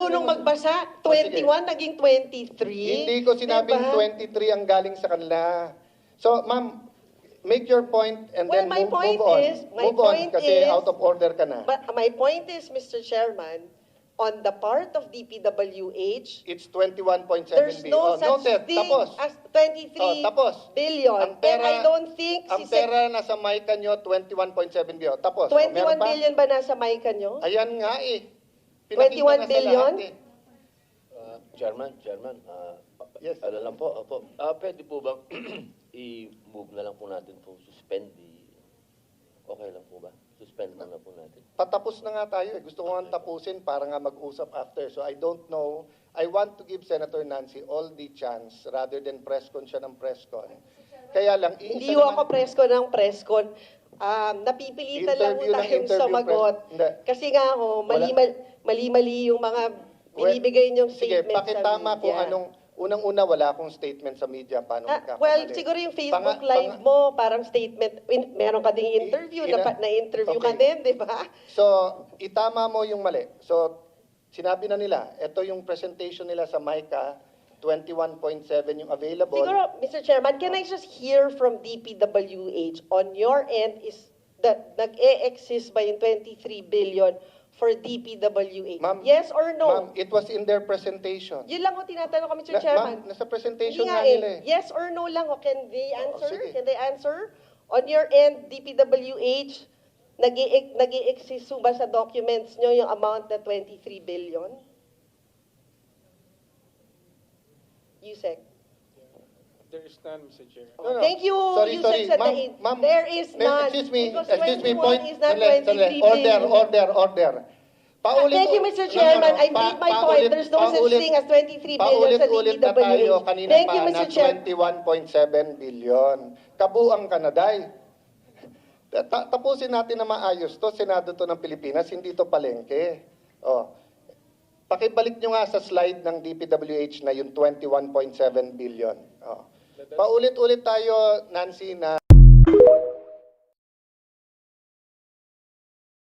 marunong magbasa. O, sige. 21 naging 23. Hindi ko sinabing Diba? 23 ang galing sa kanila. So, ma'am, make your point and Well, then my move point on. is- my Move on point kasi is- out of order ka na. But my point is, Mr. Chairman, on the part of DPWH, It's 21.7 there's billion. no Oh, such noted. thing Tapos. as 23 Tapos. billion. Ang pera- and I don't think Ang si Sec- pera nasa mic nyo, 21.7 billion. Tapos. O, 21 meron pa? billion ba nasa mic nyo? Ayan nga eh. 21 Pinakita na sa billion? lahat eh. Chairman, Yes. ano lang po, pwede po bang i-move na lang po natin po, suspend okay lang po ba? Suspend na po natin. Patapos na nga tayo eh. Gusto ko nga tapusin para nga mag-usap after. So I don't know. I want to give Senator Nancy all the chance rather than press-con siya ng press-con. Kaya lang, Hindi ho ako press-con ng press-con. Napipilitan lang ho Interview ng tayong interview sumagot. press- Hindi. Kasi nga ho, mali-mali yung mga binibigay niyong Sige, statement sa pakitama media. kung anong, unang-una wala akong statement sa media. Paano magkakamali? Well, siguro yung Facebook Live mo, parang statement, meron ka ding interview, na-interview ka Okay. din, di ba? So, itama mo yung mali. So, sinabi na nila, ito yung presentation nila sa MICA, 21.7 yung available. Siguro, Mr. Chairman, can I just hear from DPWH on your end is that nag-e-exist ba yung 23 billion for DPWH? Ma'am, Yes or no? Ma'am, it was in their presentation. Yun lang ko tinatanong ko, Mr. Chairman. Ma'am, nasa presentation Hindi nga nga nila eh. Yes or no lang. O, can they answer? sige. Can they answer? On your end, DPWH, nag-i-exist ba sa documents nyo yung amount na 23 billion? Yusek. There is none, Mr. Chair. No, no. Thank you, Sorry, Yusek sorry. Sadain. Ma'am, There is none. Excuse me, Because excuse me, 21 point. is not Sandali, 23 sandali. billion. Order. Thank you, Mr. Chairman. I made my point. There's no such thing as 23 billion sa Paulit-ulit na tayo DPWH. kanina Thank pa you, na Mr. Chair. 21.7 billion. Kabuang Kanaday. Tapusin natin na maayos to. Senado to ng Pilipinas, hindi to palengke. Oh. Pakibalik nyo nga sa slide ng DPWH na yung 21.7 billion. Oh. Paulit-ulit tayo, Nancy, na